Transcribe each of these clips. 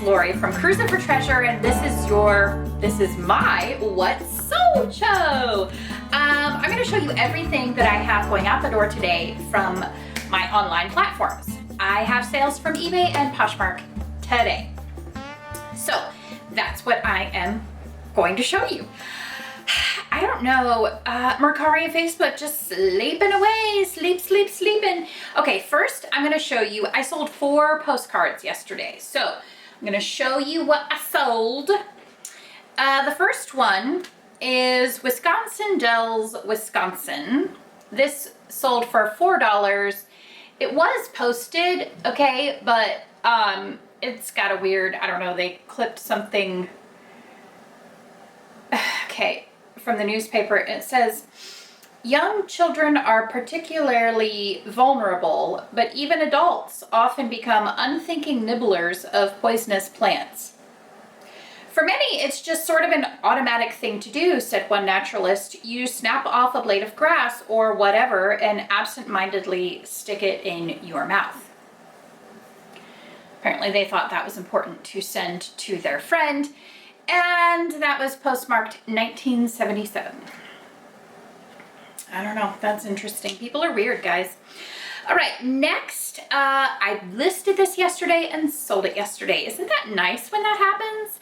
Lori from Cruising for Treasure, and this is my What's Sold show. I'm going to show you everything that I have going out the door today from my online platforms. I have sales from eBay and Poshmark today. So that's what I am going to show you. I don't know, Mercari and Facebook just sleeping away, sleeping. Okay, first I'm gonna show you, I sold 4 postcards yesterday. So I'm gonna show you what I sold. The first one is Wisconsin Dells, Wisconsin. This sold for $4. It was posted, okay, but it's got a weird, I don't know, they clipped something, okay, from the newspaper. It says, young children are particularly vulnerable, but even adults often become unthinking nibblers of poisonous plants. For many, it's just sort of an automatic thing to do, said one naturalist. You snap off a blade of grass or whatever and absent-mindedly stick it in your mouth. Apparently they thought that was important to send to their friend, and that was postmarked 1977. I don't know, that's interesting. People are weird, guys. All right, next, I listed this yesterday and sold it yesterday. Isn't that nice when that happens?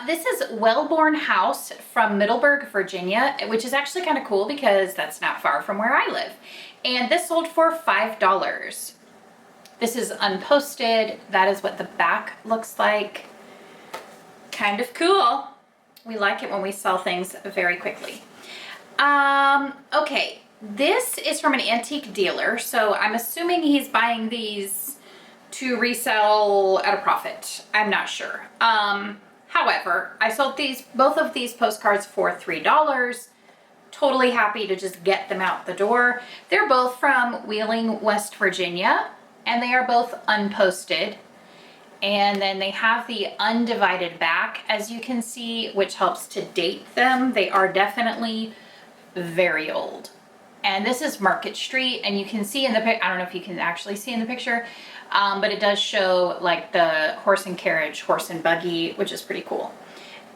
This is Wellborn House from Middleburg, Virginia, which is actually kind of cool because that's not far from where I live. And this sold for $5. This is unposted. That is what the back looks like. Kind of cool. We like it when we sell things very quickly. Okay, this is from an antique dealer, so I'm assuming he's buying these to resell at a profit. I'm not sure. However, I sold both of these postcards for $3. Totally happy to just get them out the door. They're both from Wheeling, West Virginia, and they are both unposted. And then they have the undivided back, as you can see, which helps to date them. They are definitely very old. And this is Market Street, and you can see in the pic, I don't know if you can actually see in the picture, but it does show like the horse and carriage, horse and buggy, which is pretty cool.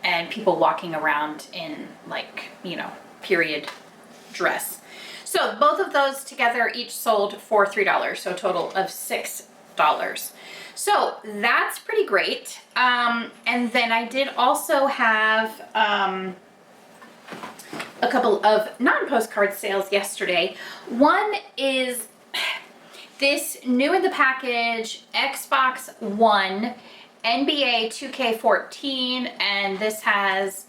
And people walking around in like, you know, period dress. So both of those together each sold for $3, so a total of $6. So that's pretty great. And then I did also have a couple of non-postcard sales yesterday. One is this new in the package Xbox One NBA 2K14, and this has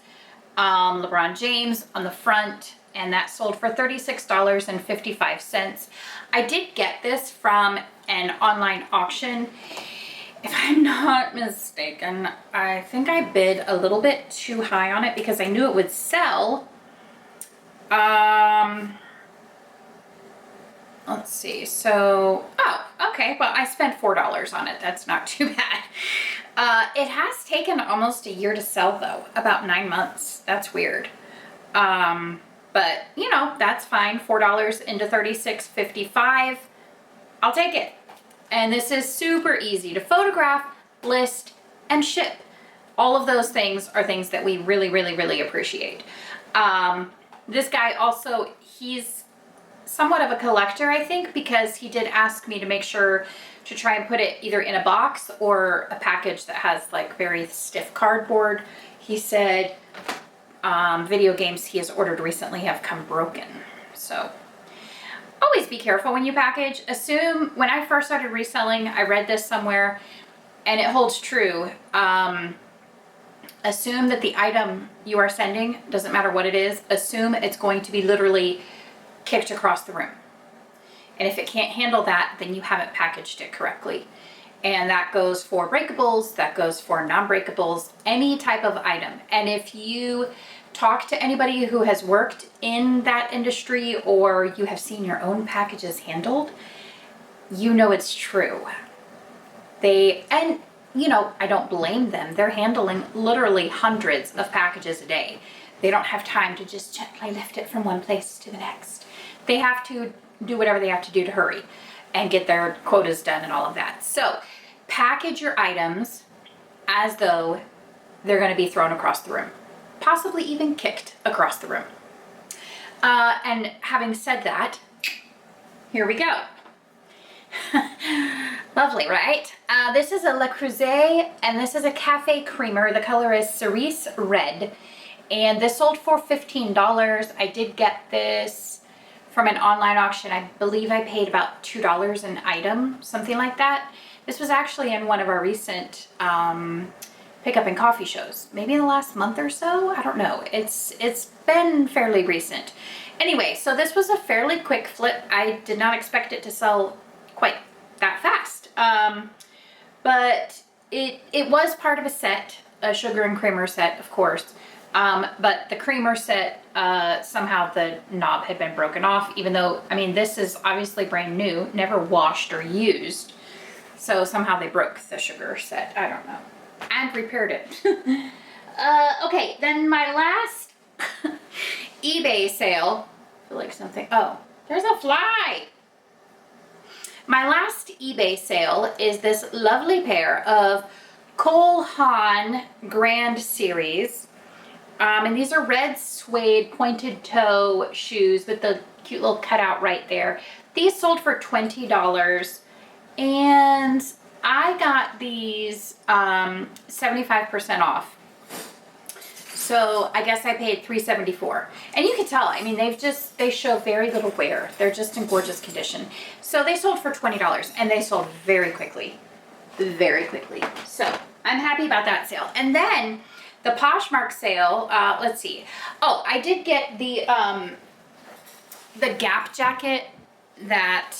LeBron James on the front, and that sold for $36.55. I did get this from an online auction. If I'm not mistaken, I think I bid a little bit too high on it because I knew it would sell. Let's see. So, oh, okay. Well, I spent $4 on it. That's not too bad. It has taken almost a year to sell though, about 9 months. That's weird. But you know, that's fine. $4 into $36.55. I'll take it. And this is super easy to photograph, list, and ship. All of those things are things that we really appreciate. This guy also, he's somewhat of a collector, I think, because he did ask me to make sure to try and put it either in a box or a package that has like very stiff cardboard. He said video games he has ordered recently have come broken. So always be careful when you package. Assume, when I first started reselling, I read this somewhere and it holds true. Assume that the item you are sending, doesn't matter what it is, assume it's going to be literally kicked across the room. And if it can't handle that, then you haven't packaged it correctly. And that goes for breakables, that goes for non-breakables, any type of item. And if you talk to anybody who has worked in that industry or you have seen your own packages handled, you know it's true. And you know, I don't blame them. They're handling literally hundreds of packages a day. They don't have time to just gently lift it from one place to the next. They have to do whatever they have to do to hurry and get their quotas done and all of that. So package your items as though they're going to be thrown across the room, possibly even kicked across the room. And having said that, here we go. Lovely, right? This is a Le Creuset, and this is a cafe creamer. The color is cerise red, and this sold for $15. I did get this from an online auction. I believe I paid about $2 an item, something like that. This was actually in one of our recent pickup and coffee shows, maybe in the last month or so. I don't know. It's been fairly recent. Anyway, so this was a fairly quick flip. I did not expect it to sell quite that fast. But it was part of a set, a sugar and creamer set, of course. But the creamer set, somehow the knob had been broken off, even though, I mean, this is obviously brand new, never washed or used. So somehow they broke the sugar set. I don't know. And repaired it. Okay, then my last eBay sale, I feel like something, oh, there's a fly. My last eBay sale is this lovely pair of Cole Haan Grand Series. And these are red suede pointed toe shoes with the cute little cutout right there. These sold for $20. And I got these 75% off. So I guess I paid $3.74. And you can tell, I mean, they show very little wear. They're just in gorgeous condition. So they sold for $20, and they sold very quickly. Very quickly. So I'm happy about that sale. And then the Poshmark sale, let's see. Oh, I did get the Gap jacket that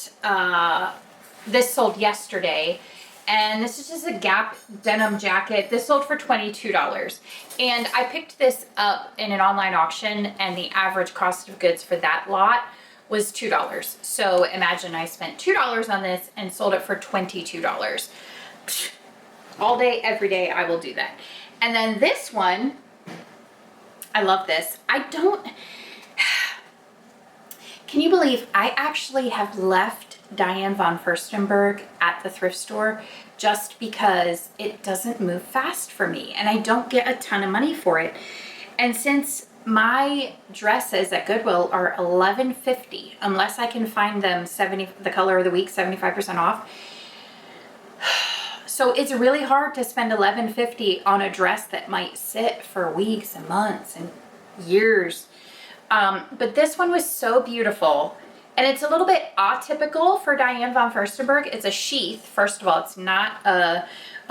this sold yesterday. And this is just a Gap denim jacket. This sold for $22. And I picked this up in an online auction, and the average cost of goods for that lot was $2. So imagine I spent $2 on this and sold it for $22. All day, every day, I will do that. And then this one, I love this. Can you believe I actually have left Diane von Furstenberg at the thrift store just because it doesn't move fast for me and I don't get a ton of money for it. And since my dresses at Goodwill are $11.50, unless I can find them the color of the week, 75% off. So it's really hard to spend $11.50 on a dress that might sit for weeks and months and years. But this one was so beautiful. And it's a little bit atypical for Diane von Furstenberg. It's a sheath. First of all, it's not a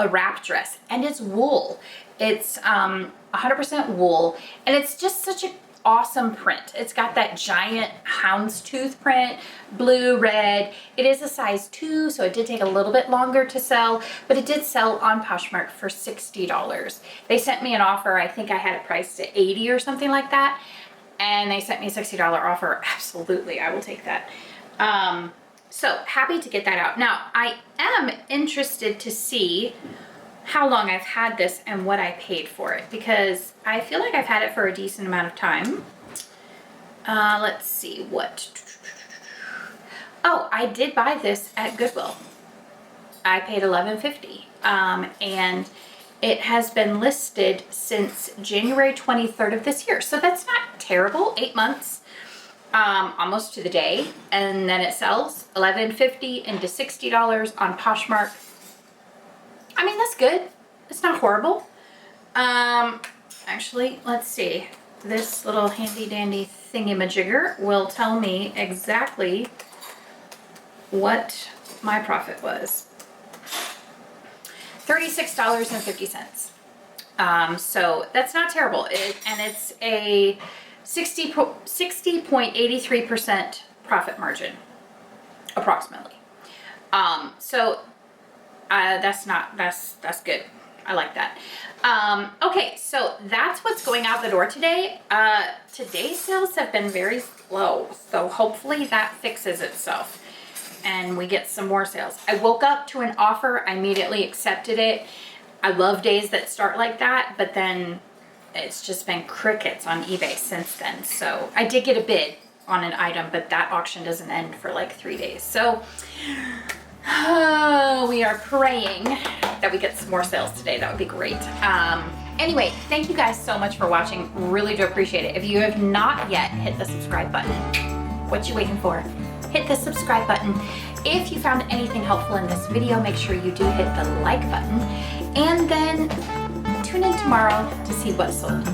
wrap dress. And it's wool. It's 100% wool. And it's just such an awesome print. It's got that giant houndstooth print, blue, red. It is a size 2, so it did take a little bit longer to sell. But it did sell on Poshmark for $60. They sent me an offer. I think I had it priced at $80 or something like that. And they sent me a $60 offer. Absolutely, I will take that. So happy to get that out. Now, I am interested to see how long I've had this and what I paid for it, because I feel like I've had it for a decent amount of time. Let's see what. Oh, I did buy this at Goodwill. I paid $11.50, and it has been listed since January 23rd of this year. So that's not terrible. 8 months, almost to the day. And then it sells $11.50 into $60 on Poshmark. I mean, that's good. It's not horrible. Actually, let's see. This little handy dandy thingamajigger will tell me exactly what my profit was. $36.50. So that's not terrible. And it's a 60.83% profit margin, approximately. So that's good. I like that. Okay, so that's what's going out the door today. Today's sales have been very slow, so hopefully that fixes itself and we get some more sales. I woke up to an offer. I immediately accepted it. I love days that start like that, but then it's just been crickets on eBay since then. So I did get a bid on an item, but that auction doesn't end for like 3 days. So we are praying that we get some more sales today. That would be great. Anyway, thank you guys so much for watching. Really do appreciate it. If you have not yet hit the subscribe button, what you waiting for? Hit the subscribe button. If you found anything helpful in this video, make sure you do hit the like button. And then tune in tomorrow to see what's sold.